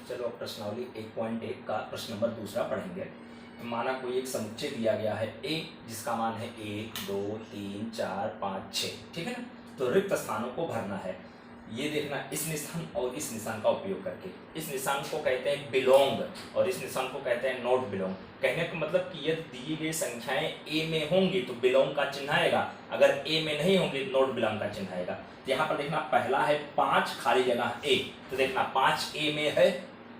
चलो अब प्रश्नावली 1.1 का प्रश्न नंबर दूसरा पढ़ेंगे। माना कोई एक समुच्चय दिया गया है ए, जिसका मान है 1 2 3 4 5 6, ठीक है ना। तो रिक्त स्थानों को भरना है। ये देखना इस निशान और इस निशान का उपयोग करके। इस निशान को कहते हैं बिलोंग और इस निशान को कहते हैं नॉट बिलोंग। कहने का मतलब कि यदि दी गई संख्याएं ए में होंगी तो बिलोंग का चिन्ह आएगा, अगर ए में नहीं होंगी तो नॉट बिलोंग का चिन्ह आएगा। तो यहाँ पर देखना पहला है 5 खाली जगह ए, तो देखना 5 ए में है,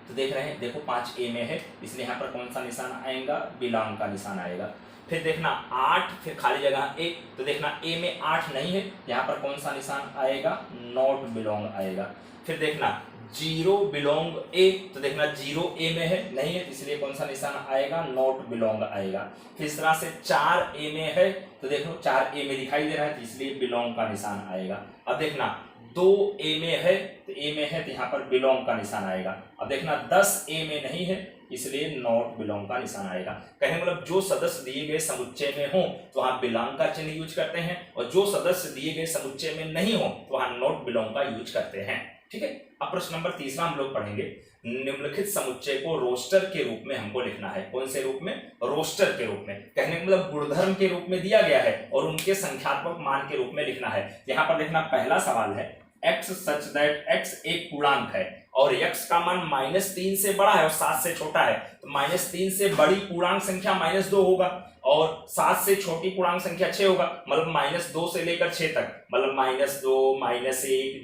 तो देख रहे हैं, देखो 5 ए में है, इसलिए यहाँ पर कौन सा निशान आएगा, बिलोंग का निशान आएगा। फिर देखना 8 फिर खाली जगह ए, तो देखना ए में 8 नहीं है, यहाँ पर कौन सा निशान आएगा, नॉट बिलोंग आएगा। फिर देखना 0 बिलोंग ए, तो देखना 0 ए में है, नहीं है, इसलिए कौन सा निशान आएगा, नॉट बिलोंग आएगा। फिर इस तरह से 4 ए में है, तो देखो 4 ए में दिखाई दे रहा है, तो इसलिए बिलोंग का निशान आएगा। अब देखना 2 ए में है, तो ए में है तो यहाँ पर बिलोंग का निशान आएगा। अब देखना 10 ए में नहीं है, इसलिए नॉट बिलोंग का निशान आएगा। कहने मतलब जो सदस्य दिए गए समुच्चय में हो तो वहां बिलोंग का चिन्ह यूज करते हैं, और जो सदस्य दिए गए समुच्चय में नहीं हो तो वहां नॉट बिलोंग का यूज करते हैं, ठीक है। अब प्रश्न नंबर तीसरा हम लोग पढ़ेंगे। निम्नलिखित समुच्चय को रोस्टर के रूप में हमको लिखना है। कौन से रूप में, रोस्टर के रूप में। कहने का मतलब गुणधर्म के रूप में दिया गया है और उनके संख्यात्मक मान के रूप में लिखना है। यहाँ पर देखना पहला सवाल है x सच दैट x एक पूर्णांक है और x का मान -3 से बड़ा है और 7 से छोटा है, तो -3 से बड़ी पूर्णांक संख्या -2 होगा और 7 से छोटी पूर्णांक संख्या 6 होगा। मतलब -2 से लेकर 6 तक, मतलब -2 -1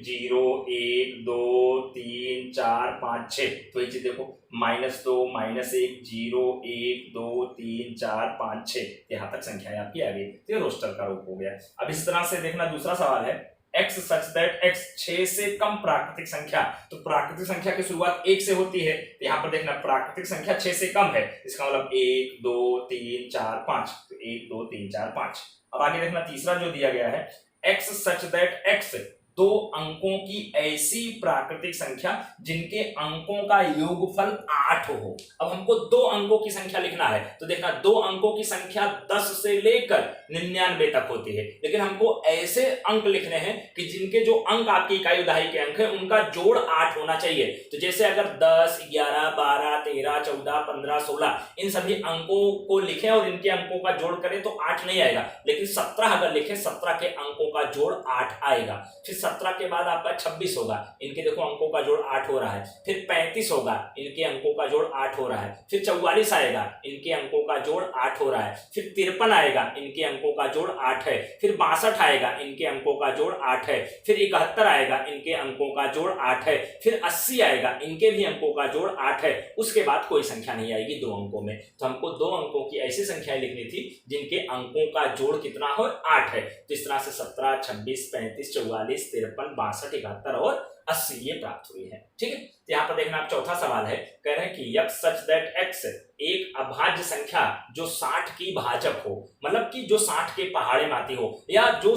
0 1 2 3 4 5 6। तो ये चीज देखो -2 -1 0 1 2 3 4 5 6, यहाँ तक संख्याएं आपकी आ गई। तो ये रोस्टर का रूप हो गया। अब इस तरह से देखना दूसरा सवाल है x सच दैट x 6 से कम प्राकृतिक संख्या। तो प्राकृतिक संख्या की शुरुआत 1 से होती है, तो यहाँ पर देखना प्राकृतिक संख्या 6 से कम है, इसका मतलब 1 2 3 4 5, तो 1 2 3 4 5। अब आगे देखना तीसरा जो दिया गया है x सच दैट x 2 अंकों की ऐसी प्राकृतिक संख्या जिनके अंकों का योगफल 8 हो। अब हमको 2 अंकों की संख्या लिखना है, तो देखना 2 अंकों की संख्या 10 से लेकर 99 तक होती है, लेकिन हमको ऐसे अंक लिखने हैं कि जिनके जो अंक आपकी इकाई दहाई के अंक है उनका जोड़ 8 होना चाहिए। तो जैसे अगर 10 11 12 13 14 15 16 इन सभी अंकों को लिखें और इनके अंकों का जोड़ करें तो 8 नहीं आएगा, लेकिन 17 अगर लिखें 17 के अंकों का जोड़ 8 आएगा। फिर 17 के बाद आपका 26 होगा, इनके देखो अंकों का जोड़ 8 हो रहा है। फिर 35 होगा, इनके अंकों का जोड़ 8 हो रहा है। फिर 44 आएगा, इनके अंकों का जोड़ 8 हो रहा है। फिर 53 आएगा, इनके अंकों का जोड़ 8 है। फिर 62 आएगा, इनके अंकों का जोड़ 8 है। फिर 71 आएगा, इनके अंकों का जोड़ 8 है। फिर 80 आएगा, इनके भी अंकों का जोड़ 8 है। उसके बाद कोई संख्या नहीं आएगी 2 अंकों में। तो हमको 2 अंकों की ऐसी संख्याएं लिखनी थी जिनके अंकों का जोड़ कितना हो, 8 है। तो इस तरह से 17 26 35 44 53 62 71 और 80 ये प्राप्त हुई है, ठीक है। तो यहाँ पर देखना आप चौथा सवाल है, कह रहे हैं कि x सच दैट x एक अभाज्य संख्या जो 60 की भाजक हो, मतलब कि जो 60 के पहाड़े में आती हो, या जो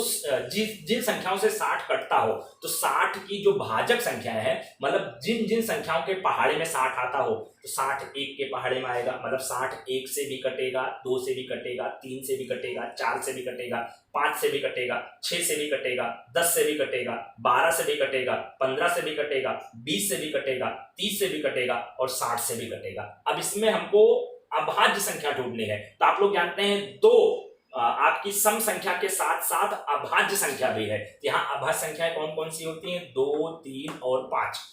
जिन संख्याओं से 60 कटता हो, तो 60 की जो भाजक संख्याएं है, मतलब जिन जिन संख्याओं के पहाड़े में 60 आता हो, तो 60 1 के पहाड़े में आएगा, मतलब 60 1 से भी कटेगा, 2 से भी कटेगा, 3 से भी कटेगा, 4 से भी कटेगा, 5 से भी कटेगा, 6 से भी कटेगा, 10 से भी कटेगा, 12 से भी कटेगा, 15 से भी कटेगा, 20 से भी कटेगा, 30 से भी कटेगा और 60 से भी कटेगा। अब इसमें हमको अभाज्य संख्या ढूंढनी है। तो आप लोग जानते हैं 2 आपकी सम संख्या के साथ साथ अभाज्य संख्या भी है। यहाँ अभाज्य संख्याएं कौन कौन सी होती हैं, 2 3 और 5।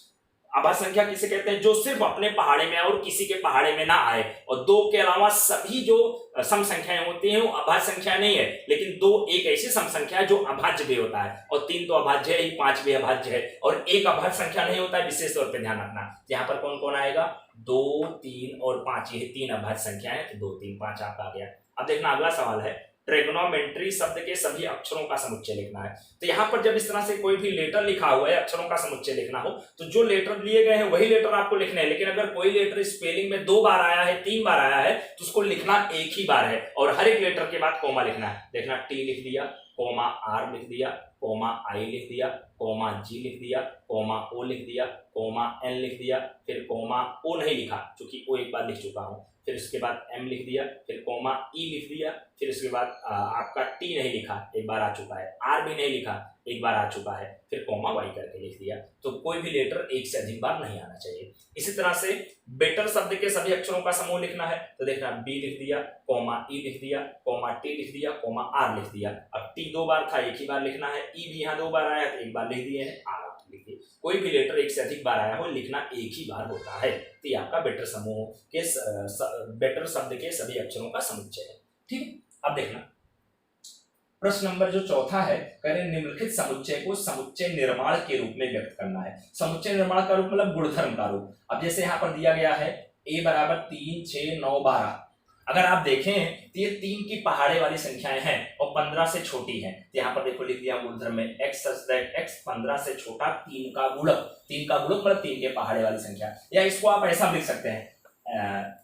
अभाज्य संख्या किसे कहते हैं, जो सिर्फ अपने पहाड़े में आए और किसी के पहाड़े में ना आए, और 2 के अलावा सभी जो सम संख्याएं होती हैं वो अभाज्य संख्या नहीं है, लेकिन 2 एक ऐसी सम संख्या है जो अभाज्य भी होता है, और 3 तो अभाज्य है, 5 भी अभाज्य है, और एक अभाज्य संख्या नहीं होता है, विशेष तौर पर ध्यान रखना। यहाँ पर कौन कौन आएगा, 2 3 और 5, ये 3 अभाज्य संख्या है, तो 2 3 5 आपका आ गया। अब देखना अगला सवाल है, ट्रिग्नोमेट्री शब्द के सभी अक्षरों का समुच्चय लिखना है। तो यहाँ पर जब इस तरह से कोई भी लेटर लिखा हुआ है, अक्षरों का समुच्चय लिखना हो, तो जो लेटर लिए गए हैं वही लेटर आपको लिखने हैं, लेकिन अगर कोई लेटर स्पेलिंग में 2 बार आया है, 3 बार आया है, तो उसको लिखना एक ही बार है, और हर एक लेटर के बाद कोमा लिखना है। देखना टी लिख दिया, कोमा आर लिख दिया, कोमा आई लिख दिया, कोमा जी लिख दिया, कोमा ओ लिख दिया, कोमा एन लिख दिया, फिर कोमा ओ नहीं लिखा क्योंकि ओ एक बार लिख चुका हूं, फिर उसके बाद एम लिख दिया, फिर कोमा ई लिख दिया, फिर उसके बाद आपका टी नहीं लिखा, एक बार आ चुका है, आर भी नहीं लिखा, एक बार आ चुका है, फिर कॉमा वाई करके लिख दिया। तो कोई भी लेटर एक से अधिक बार नहीं आना चाहिए। इसी तरह से बेटर शब्द के सभी अक्षरों का समूह लिखना है, तो देखना बी लिख दिया, कॉमा ई लिख दिया, कॉमा टी लिख दिया, कॉमा आर लिख दिया। अब टी 2 बार था, एक ही बार लिखना है, ई भी यहाँ 2 बार आया तो एक बार लिख दिए हैं, आर लिख दिए। कोई भी लेटर एक से अधिक बार आया हो, लिखना एक ही बार होता है। तो ये आपका बेटर समूह के बेटर शब्द के सभी अक्षरों का समुच्चय है। ठीक है, अब देखना प्रश्न नंबर जो चौथा है, कह रहे निम्नलिखित समुच्चय को समुच्चय निर्माण के रूप में व्यक्त करना है। समुच्चय निर्माण का रूप मतलब गुणधर्म का रूप। अब जैसे यहाँ पर दिया गया है a बराबर 3, 6, 9, 12। अगर आप देखें तो ये 3 की पहाड़े वाली संख्याएं हैं और 15 से छोटी हैं। तो यहाँ पर देखो लिख दिया गुणधर्म में x such that x 15 से छोटा 3 का गुणक। 3 का गुणक मतलब 3 के पहाड़े वाली संख्या। या इसको आप ऐसा लिख सकते हैं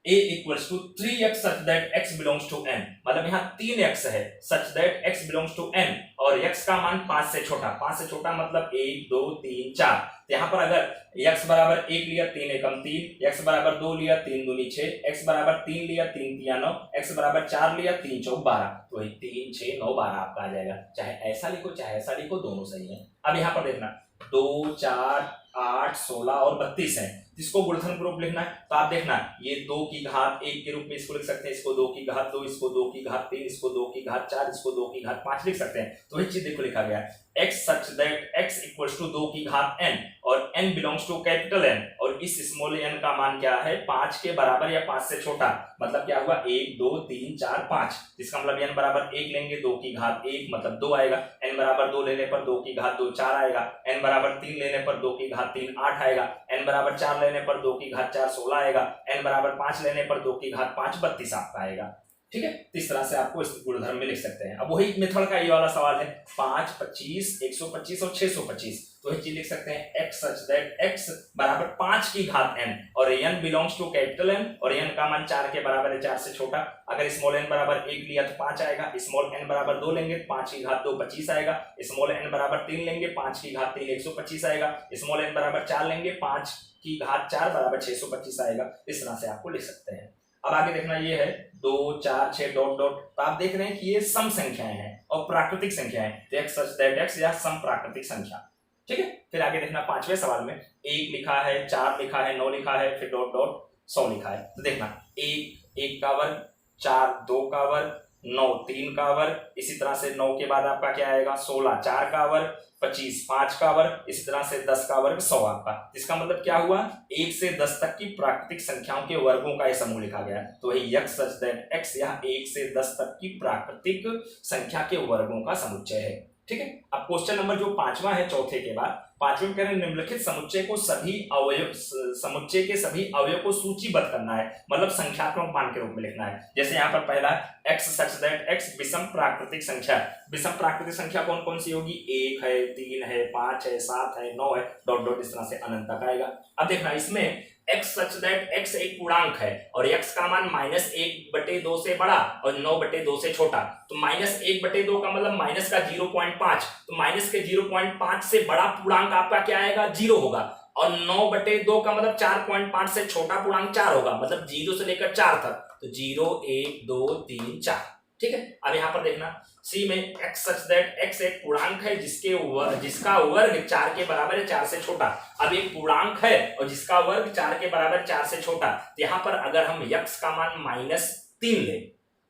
a equals to 3x such that x belongs to n। मतलब यहाँ 3x है such that x belongs to n और x का मान 5 से छोटा। 5 से छोटा मतलब 1, 2, 3, 4। तो यहाँ पर अगर x बराबर 1 लिया 3 एकम 3, x बराबर 2 लिया 3 दूनी 6, x बराबर 3 लिया 3 तिया 9, x बराबर 4 लिया 3 चौक 12। तो वही 3, 6, 9, 12 आपका आ जाएगा। चाहे ऐसा लिखो चाहे ऐसा लिखो, दोनों सही है। अब यहाँ पर देखना 2, 4, 8, 16 और 32 है, जिसको गुणधर्म के रूप लिखना है। तो आप देखना ये 2 की घात 1 के रूप में इसको लिख सकते हैं, इसको 2 की घात 2, इसको 2 की घात 3, इसको 2 की घात 4, इसको 2 की घात 5 लिख सकते हैं। तो वही चीज देखो लिखा गया है x such that x equals to 2 की घात n और n belongs to capital N और इस स्मॉल n का मान क्या है 5 के बराबर या 5 से छोटा। मतलब क्या हुआ 1, 2, 3, 4, 5। इसका मतलब n बराबर 1 लेंगे 2 की घात 1 मतलब 2 आएगा। n बराबर 2 लेने पर 2 की घात 2 4 आएगा। n बराबर 3 लेने पर 2 की घात 3 8 आएगा। n बराबर 4 लेने पर 2 की घात 4 16 आएगा। n बराबर 5 लेने पर 2 की घात 5 32 आपका आएगा। ठीक है, इस तरह से आपको इस गुणधर्म में लिख सकते हैं। अब वही मेथड का ये वाला सवाल है 5, 25, 125 और 625। तो ये चीज लिख सकते हैं x such that x बराबर 5 की घात n और n belongs to capital N और n का मान 4 के बराबर है 4 से छोटा। अगर स्मॉल n बराबर 1 लिया तो 5 आएगा। स्मॉल n बराबर 2 लेंगे तो 5 की घात 2 25 आएगा। स्मॉल n बराबर 3 लेंगे 5 की घात 3 125 आएगा। स्मॉल n बराबर 4 लेंगे 5 की घात 4 बराबर 625 आएगा। इस तरह से आपको लिख सकते हैं। अब आगे देखना ये है 2, 4, 6 डॉट डॉट। तो आप देख रहे हैं कि ये सम संख्याएं हैं और प्राकृतिक संख्याएं। तो x such that x या सम प्राकृतिक संख्या। ठीक है, फिर आगे देखना 5वें सवाल में 1 लिखा है, 4 लिखा है, 9 लिखा है, फिर डॉट डॉट 100 लिखा है। तो देखना 1 का वर्ग, 4 2 का वर्ग, 9 3 का वर्ग, इसी तरह से 9 के बाद आपका क्या आएगा 16 4 का वर्ग, 25 5 का वर्ग, इसी तरह से 10 का वर्ग 100 आपका। इसका मतलब क्या हुआ 1 से 10 तक की प्राकृतिक संख्याओं के वर्गों का यह समूह लिखा गया है। तो वही x such that x यह 1 से 10 तक की प्राकृतिक संख्या के वर्गों का समुच्चय है। ठीक है, अब क्वेश्चन नंबर जो 5वां है चौथे के बाद 5वें में कह रहे हैं निम्नलिखित समुच्चय को सभी अवयव समुच्चय के सभी अवयव को सूचीबद्ध करना है, मतलब संख्यात्मक मान के रूप में लिखना है। जैसे यहाँ पर पहला x such that x विषम प्राकृतिक संख्या। विषम प्राकृतिक संख्या कौन कौन सी होगी 1 है, 3 है, 5 है, 7 है, 9 है, डॉट डॉट इस तरह से अनंत तक आएगा। अब देखना इसमें x such that x एक पूर्णांक है और x का मान -1/2 से बड़ा और 9/2 से छोटा। तो -1/2 का मतलब माइनस का 0.5। तो माइनस के 0.5 से बड़ा पूर्णांक आपका क्या आएगा 0 होगा और 9/2 का मतलब 4.5 से छोटा पूर्णांक 4 होगा। मतलब 0 से लेकर 4 तक। तो 0 1 2 3 4। ठीक है, अब यहाँ पर देखना सी में x such that x एक पूर्णांक है जिसका वर्ग 4 के बराबर है 4 से छोटा। अब एक पूर्णांक है और जिसका वर्ग 4 के बराबर 4 से छोटा। तो यहाँ पर अगर हम x का मान -3 ले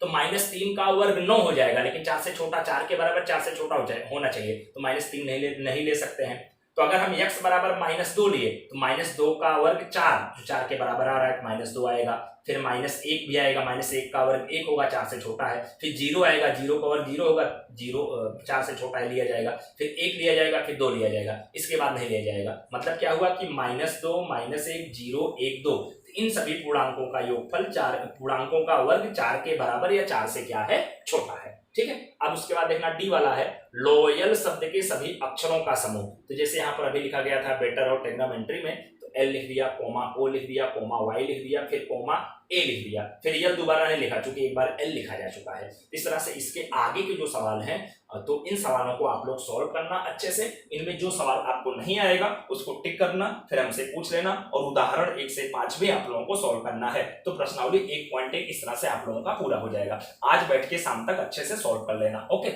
तो -3 का वर्ग 9 हो जाएगा, लेकिन 4 से छोटा 4 के बराबर 4 से छोटा होना चाहिए। तो -3 नहीं ले सकते हैं। तो अगर हम x बराबर -2 लिए तो -2 का वर्ग 4 जो 4 के बराबर आ रहा है -2 आएगा। फिर -1 भी आएगा, -1 का वर्ग 1 होगा 4 से छोटा है। फिर 0 आएगा, 0 का वर्ग 0 होगा, 0 4 से छोटा है लिया जाएगा। फिर 1 लिया जाएगा, फिर 2 लिया जाएगा, इसके बाद नहीं लिया जाएगा। मतलब क्या हुआ कि -2 -1 0 1 2 इन सभी पूर्णांकों का योगफल 4 पूर्णांकों का वर्ग 4 के बराबर या 4 से क्या है छोटा है। ठीक है, अब उसके बाद देखना डी वाला है लॉयल शब्द के सभी अक्षरों का समूह। तो जैसे यहाँ पर अभी लिखा गया था बेटर और टेग्नामेंट्री में, तो एल लिख दिया, कोमा ओ लिख दिया, कोमा वाई लिख दिया, फिर कोमा ए लिख दिया, फिर यल दोबारा नहीं लिखा चूंकि एक बार एल लिखा जा चुका है। इस तरह से इसके आगे के जो सवाल हैं तो इन सवालों को आप लोग सॉल्व करना अच्छे से। इनमें जो सवाल आपको नहीं आएगा उसको टिक करना, फिर हमसे पूछ लेना और उदाहरण 1 से 5 भी आप लोगों को सॉल्व करना है। तो प्रश्नावली 1.1 इस तरह से आप लोगों का पूरा हो जाएगा। आज बैठ के शाम तक अच्छे से सॉल्व कर लेना। ओके।